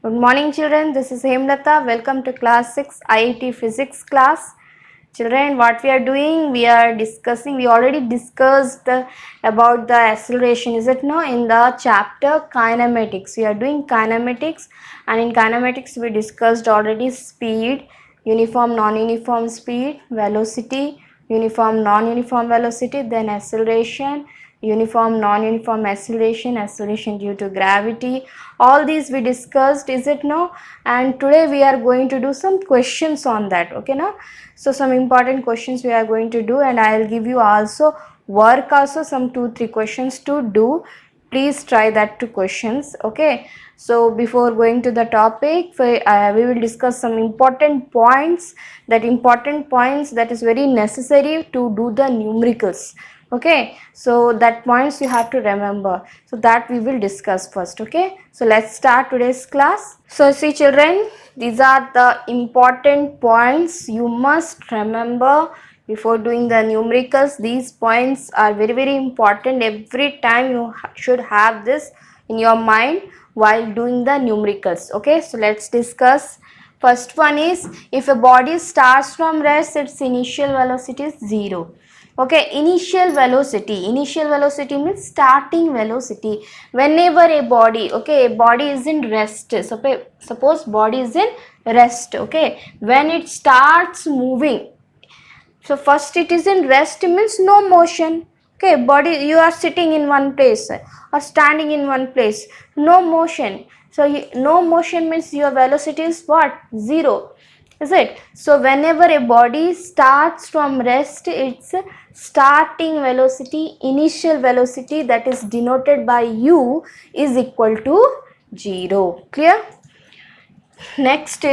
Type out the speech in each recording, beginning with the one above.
Good morning children, this is Hemlata. Welcome to class 6 IIT physics class. Children, what we are doing, we already discussed about the acceleration, is it no, in the chapter kinematics. We are doing kinematics, and in kinematics we discussed already speed, uniform, non-uniform speed, velocity, uniform, non-uniform velocity, then acceleration, uniform, non-uniform acceleration, acceleration due to gravity. All these we discussed, is it no? And today we are going to do some questions on that, okay now? So some important questions we are going to do, and I will give you also work, also some 2-3 questions to do. Please try that 2 questions, okay? So before going to the topic, we will discuss some important points, that is very necessary to do the numericals, okay? So that points you have to remember, so that we will discuss first, okay? So let's start today's class. So see children, these are the important points you must remember before doing the numericals. These points are very important. Every time you should have this in your mind while doing the numericals, okay? So let's discuss. First one is, if a body starts from rest, its initial velocity is 0. Okay, initial velocity means starting velocity. Whenever a body, okay, a body is in rest, suppose body is in rest, okay, when it starts moving, so first it is in rest means no motion, okay, body, you are sitting in one place or standing in one place, no motion. So no motion means your velocity is what? 0, is it? So whenever a body starts from rest, its starting velocity, initial velocity, that is denoted by u, is equal to 0. Clear? Next,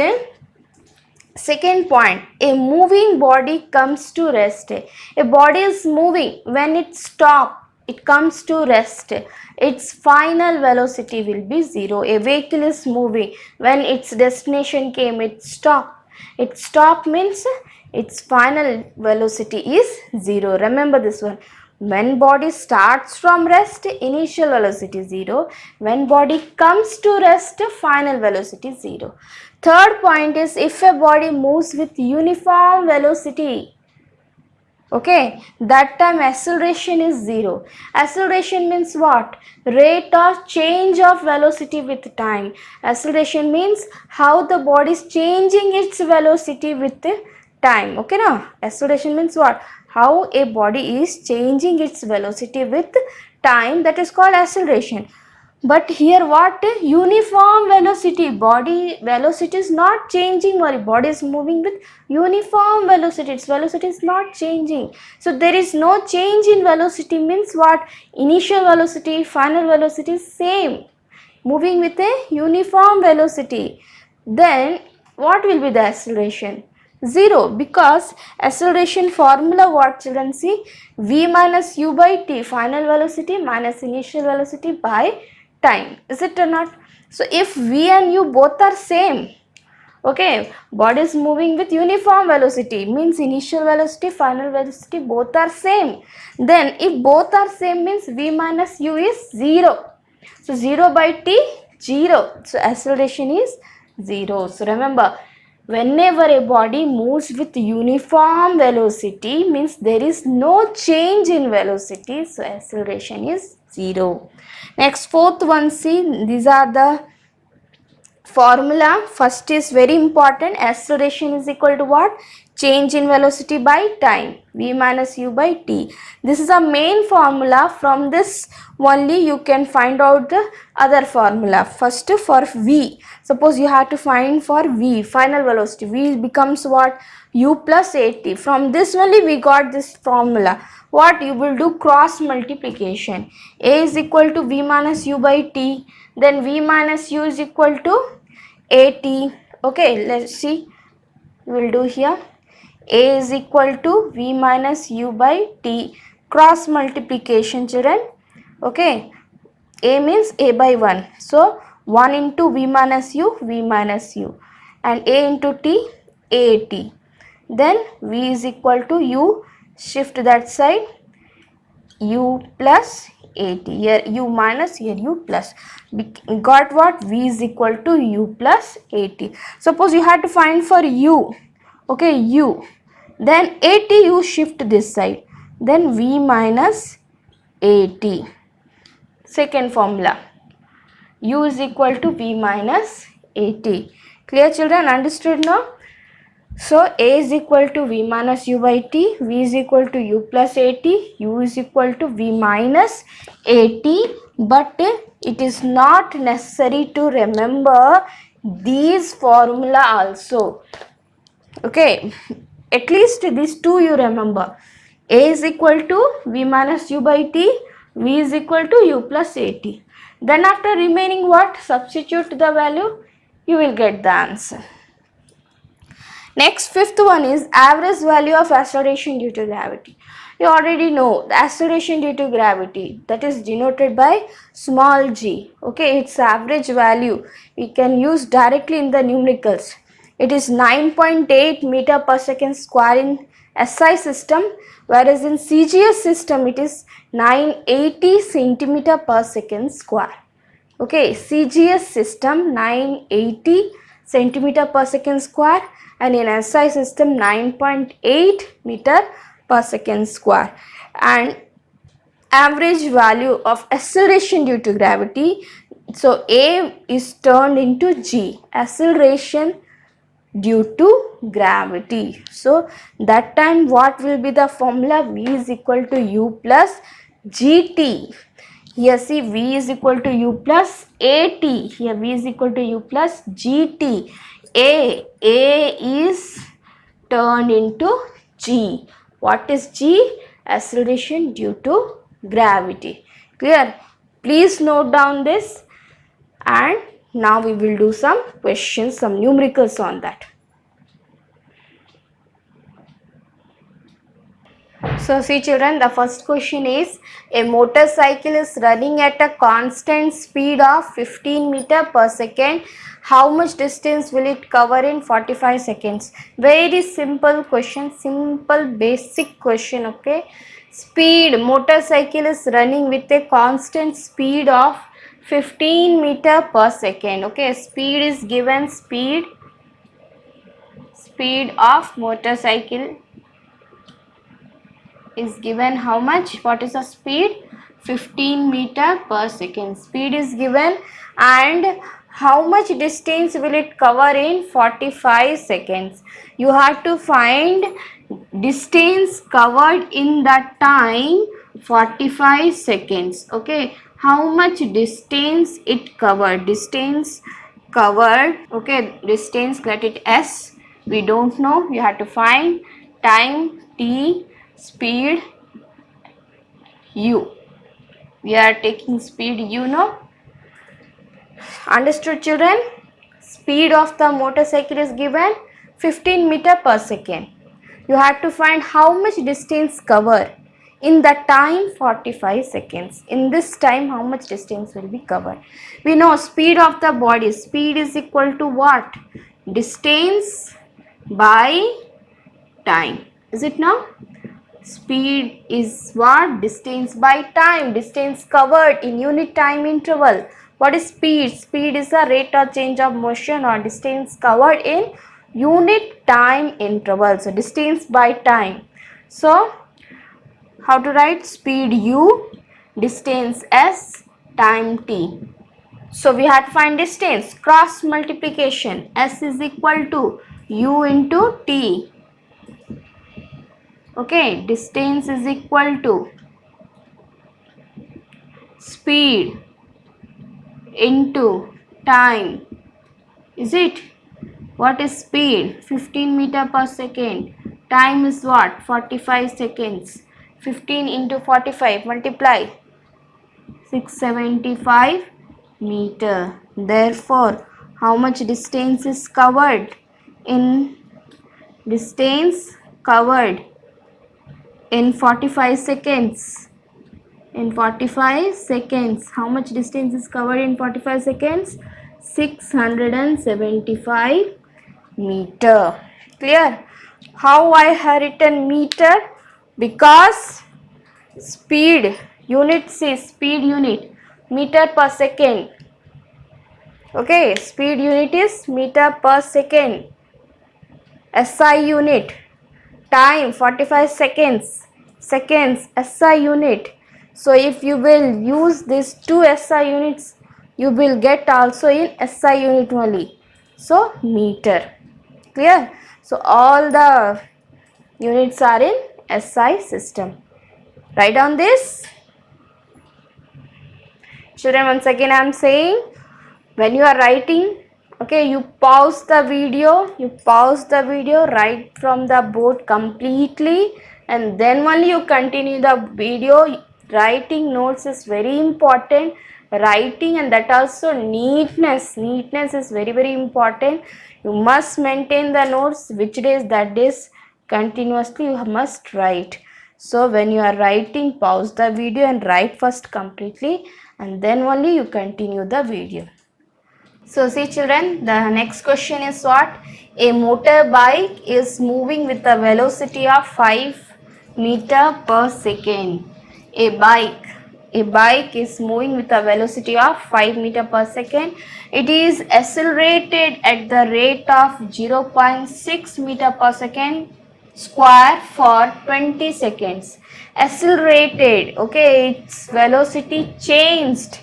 second point, a moving body comes to rest. A body is moving, when it stops, it comes to rest, its final velocity will be 0. A vehicle is moving, when its destination came, it stopped. It stopped means its final velocity is 0. Remember this one. When body starts from rest, initial velocity is 0. When body comes to rest, final velocity is 0. Third point is, if a body moves with uniform velocity, okay, that time acceleration is 0. Acceleration means what? Rate of change of velocity with time. Acceleration means how the body is changing its velocity with time, okay now? Acceleration means what? How a body is changing its velocity with time, that is called acceleration. But here what? Uniform velocity. Body velocity is not changing, or body is moving with uniform velocity. Its velocity is not changing. So there is no change in velocity means what? Initial velocity, final velocity is same. Moving with a uniform velocity. Then what will be the acceleration? 0, because acceleration formula, what children see? V minus u by t, final velocity minus initial velocity by time, is it or not? So if v and u both are same, okay, body is moving with uniform velocity means initial velocity, final velocity both are same. Then if both are same means v minus u is 0. So 0 by t, 0. So acceleration is 0. So remember, whenever a body moves with uniform velocity means there is no change in velocity. So acceleration is 0. Next, fourth one, see, these are the formula. First is very important. Acceleration is equal to what? Change in velocity by time, v minus u by t. This is a main formula. From this only you can find out the other formula. First, for v, suppose you have to find for v, final velocity, v becomes what? U plus at. From this only we got this formula. What you will do? Cross multiplication. A is equal to v minus u by t, then v minus u is equal to at. Okay, let's see, we will do here. A is equal to v minus u by t, cross multiplication children, okay. A means a by 1, so 1 into v minus u, and a into t, at. Then v is equal to u, shift that side, u plus at. Here u minus, here u plus. We got what? V is equal to u plus at. Suppose you had to find for u, okay, u, then at you shift this side, then v minus at. Second formula, u is equal to v minus at. Clear children? Understood now? So a is equal to v minus u by t, v is equal to u plus at, u is equal to v minus at, but it is not necessary to remember these formula also. Okay, at least these two you remember. A is equal to v minus u by t, v is equal to u plus at. Then after remaining what? Substitute the value, you will get the answer. Next, fifth one is average value of acceleration due to gravity. You already know the acceleration due to gravity, that is denoted by small g. Okay, its average value we can use directly in the numericals. It is 9.8 meter per second square in SI system, whereas in CGS system it is 980 centimeter per second square. Okay, CGS system 980 centimeter per second square, and in SI system 9.8 meter per second square. And average value of acceleration due to gravity, so A is turned into G, acceleration due to gravity. So that time what will be the formula? V is equal to u plus gt. Here see, v is equal to u plus at. Here v is equal to u plus gt. A is turned into g. What is g? Acceleration due to gravity. Clear? Please note down this, and now we will do some questions, some numericals on that. So see children, the first question is, a motorcycle is running at a constant speed of 15 meter per second. How much distance will it cover in 45 seconds? Very simple question, simple basic question. Okay, speed, motorcycle is running with a constant speed of 15 meter per second. Okay, speed is given, speed of motorcycle is given. How much? What is the speed? 15 meter per second. Speed is given, and how much distance will it cover in 45 seconds? You have to find distance covered in that time 45 seconds. Okay, how much distance it covered? Distance covered. Okay, distance, let it S, we don't know, you have to find time t, speed u. We are taking speed u now. Understood children? Speed of the motorcycle is given 15 meter per second. You have to find how much distance cover in the time 45 seconds. In this time how much distance will be covered? We know speed of the body, speed is equal to what? Distance by time. Is it now? Speed is what? Distance by time, distance covered in unit time interval. What is speed? Speed is the rate of change of motion or distance covered in unit time interval. So distance by time. So how to write? Speed u, distance s, time t. So we have to find distance, cross multiplication, s is equal to u into t. Okay, distance is equal to speed into time. Is it? What is speed? 15 meter per second. Time is what? 45 seconds. 15 into 45, multiply. 675 meter. Therefore, how much distance is covered? In distance covered in 45 seconds. In 45 seconds, how much distance is covered in 45 seconds? 675 meter. Clear? How I have written meter? Because speed Units is speed unit, meter per second. Okay, speed unit is meter per second. SI unit, time 45 seconds, SI unit. So if you will use these two SI units, you will get also in SI unit only. So meter. Clear? So all the units are in SI system. Write down this. Children, once again I am saying, when you are writing, okay, you pause the video, write from the board completely, and then only you continue the video. Writing notes is very important. Writing, and that also neatness is very important. You must maintain the notes, which days that days continuously you must write. So when you are writing, pause the video and write first completely, and then only you continue the video. So see children, the next question is what? A motorbike is moving with a velocity of 5 meter per second. A bike is moving with a velocity of 5 meter per second. It is accelerated at the rate of 0.6 meter per second square for 20 seconds. Accelerated, okay, its velocity changed.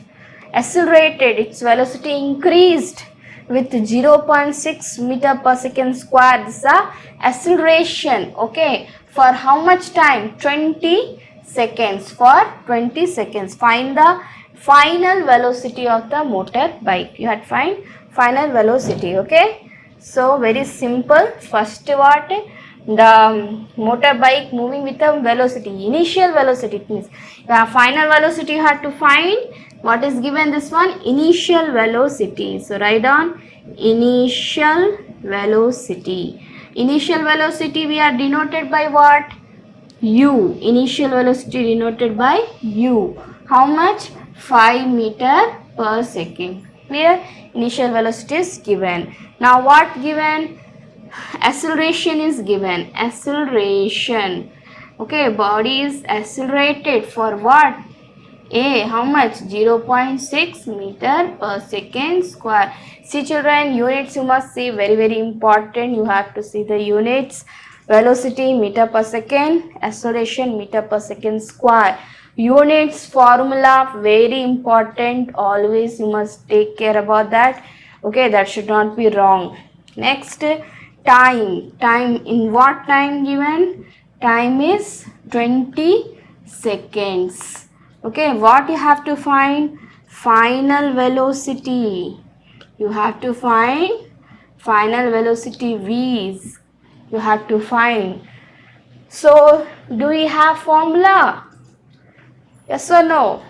Accelerated, its velocity increased with 0.6 meter per second square. This is a acceleration, okay, for how much time? 20 seconds. For 20 seconds. Find the final velocity of the motorbike. You had to find final velocity, okay. So very simple. First what? The motorbike moving with a velocity, initial velocity, it means the final velocity you have to find. What is given? This one, initial velocity. So write down initial velocity. Initial velocity we are denoted by what? U. Initial velocity denoted by U. How much? 5 meter per second. Clear? Initial velocity is given. Now what given? Acceleration is given. Acceleration. Okay, body is accelerated for what? A, how much? 0.6 meter per second square. See children, units you must see, very important. You have to see the units. Velocity meter per second, acceleration meter per second square. Units formula very important. Always you must take care about that. Okay, that should not be wrong. Next, time. Time, in what time given? Time is 20 seconds. Okay, what you have to find? Final velocity. You have to find final velocity V's. You have to find. So, do we have formula? Yes or no?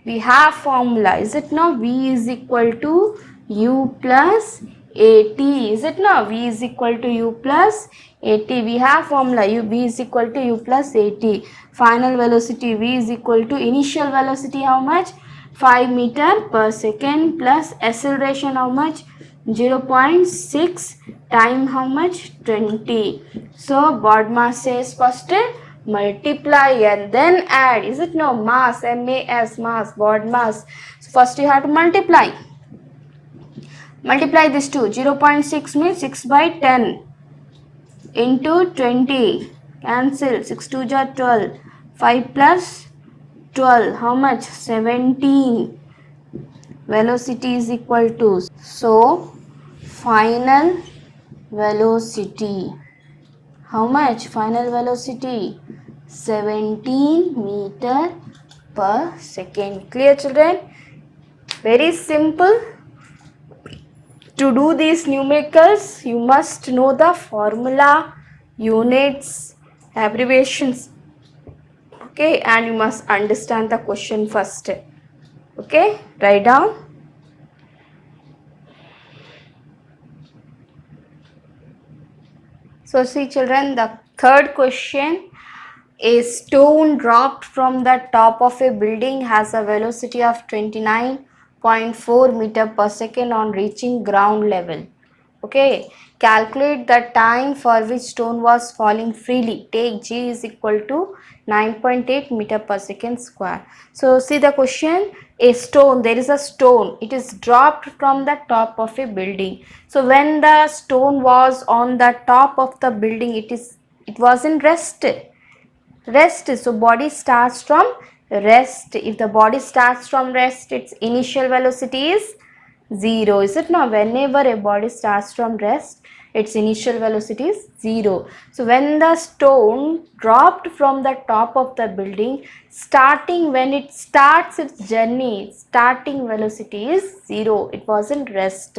We have formula. Is it no? V is equal to U plus AT. Is it no? V is equal to U plus AT. We have formula. V is equal to U plus AT. Final velocity V is equal to initial velocity how much? 5 meter per second plus acceleration how much? 0.6. Time how much? 20. So BODMAS says first multiply and then add. Is it no? Mass, M-A-S, mass, BODMAS. So first you have to multiply. Multiply this two. 0.6 means 6 by 10 into 20. Cancel. 6 2 ja 12. 5 plus 12. How much? 17. Velocity is equal to. So, final velocity. How much? Final velocity? 17 meter per second. Clear children? Very simple. To do these numericals, you must know the formula, units, abbreviations. Okay, and you must understand the question first. Okay, write down. So see children, the third question. A stone dropped from the top of a building has a velocity of 29.4 meter per second on reaching ground level. Okay, calculate the time for which stone was falling freely. Take g is equal to 9.8 meter per second square. So see the question, a stone, there is a stone, it is dropped from the top of a building. So when the stone was on the top of the building, it was in rest. So body starts from rest. If the body starts from rest, its initial velocity is 0. Is it not? Whenever a body starts from rest, its initial velocity is 0. So when the stone dropped from the top of the building, when it starts its journey, starting velocity is 0. It was in rest.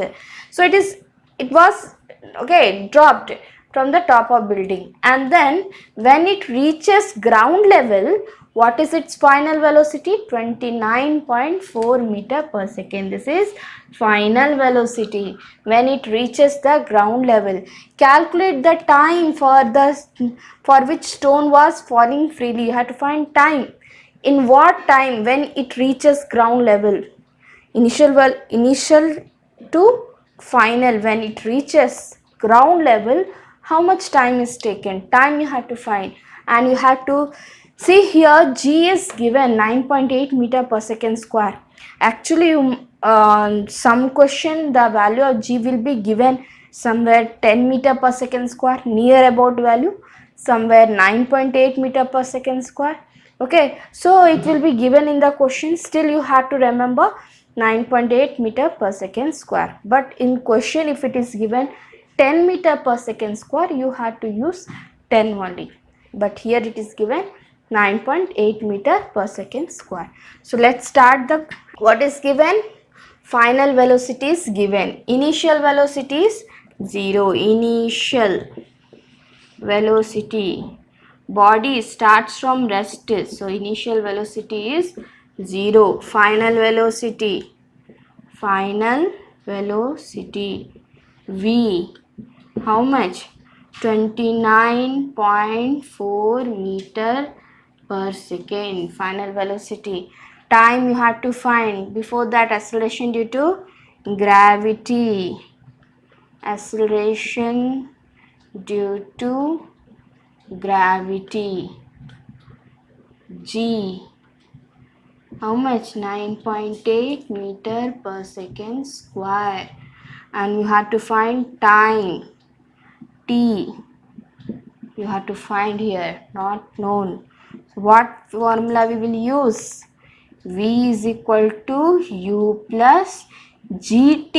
So it was okay, dropped from the top of building, and then when it reaches ground level, what is its final velocity? 29.4 meter per second. This is final velocity when it reaches the ground level. Calculate the time for which stone was falling freely. You have to find time. In what time when it reaches ground level? Initial to final. When it reaches ground level, how much time is taken? Time you have to find, and you have to see here g is given 9.8 meter per second square. Actually, some question the value of g will be given somewhere 10 meter per second square, near about value, somewhere 9.8 meter per second square. Okay, so it will be given in the question. Still you have to remember 9.8 meter per second square, but in question if it is given 10 meter per second square, you have to use 10 only, but here it is given 9.8 meter per second square. So let's start the what is given. Final velocity is given. Initial velocity is 0. Initial velocity, body starts from rest, so initial velocity is 0. Final velocity v, how much? 29.4 meter per second. Final velocity. Time you have to find. Before that, acceleration due to gravity. Acceleration due to gravity, g, how much? 9.8 meter per second square. And you have to find time, t, you have to find here, not known. So what formula we will use? V is equal to u plus gt,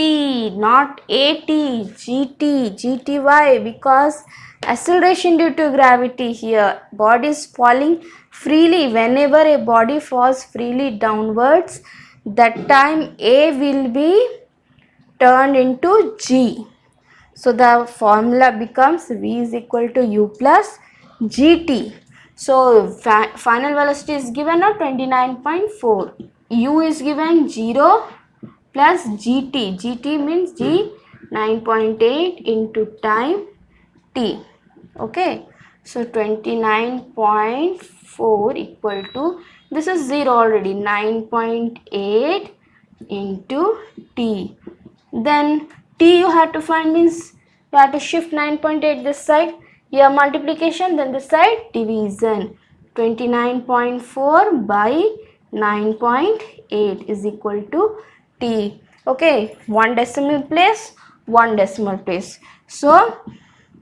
not at, gt. Why? Because acceleration due to gravity here, body is falling freely. Whenever a body falls freely downwards, that time a will be turned into g. So the formula becomes v is equal to u plus gt. So final velocity is given at 29.4. U is given 0 plus gt. Gt means g, 9.8 into time t. Okay. So 29.4 equal to, this is 0 already, 9.8 into t. Then t you have to find, means you have to shift 9.8 this side, here multiplication, then this side division. 29.4 by 9.8 is equal to t. Okay, one decimal place, one decimal place. So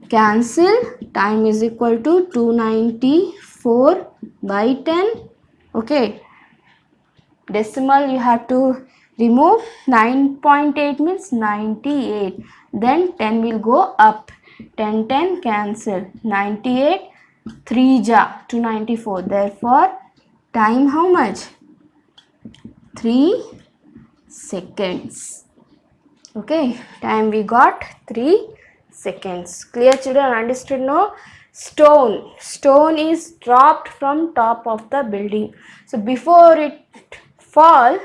cancel, time is equal to 294 by 10. Okay, decimal you have to remove. 9.8 means 98, then 10 will go up, 10 cancel, 98 3 ja 294, therefore time how much? 3 seconds. Okay, time we got 3 seconds. Clear children? Understood? No? Stone is dropped from top of the building. So before it fall,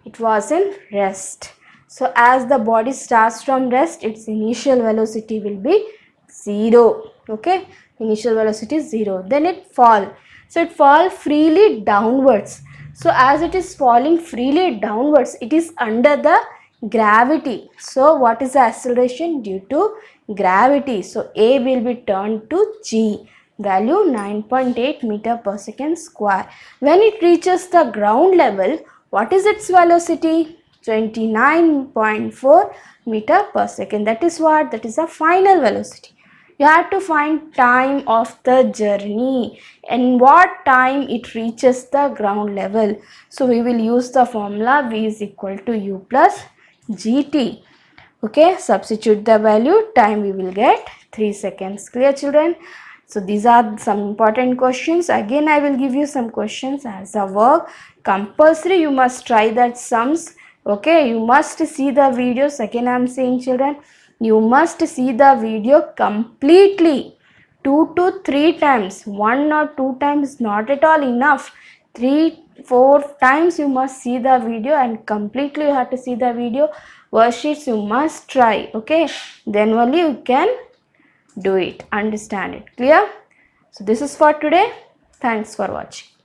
it was in rest. So as the body starts from rest, its initial velocity will be 0. Okay, initial velocity is 0. Then it fall. So it fall freely downwards. So as it is falling freely downwards, it is under the gravity. So what is the acceleration? Due to gravity. So A will be turned to G. Value 9.8 meter per second square. When it reaches the ground level, what is its velocity? 29.4 meter per second. That is what? That is the final velocity. You have to find time of the journey and what time it reaches the ground level. So we will use the formula V is equal to U plus GT. Okay, substitute the value, time we will get 3 seconds. Clear, children? So these are some important questions. Again, I will give you some questions as a work. Compulsory, you must try that sums. Okay, you must see the videos. Again, I am saying, children, you must see the video completely. 2 to 3 times. 1 or 2 times not at all enough. 3-4 times you must see the video, and completely you have to see the video. Worksheets you must try. Okay, then only you can do it, understand it. Clear? So this is for today. Thanks for watching.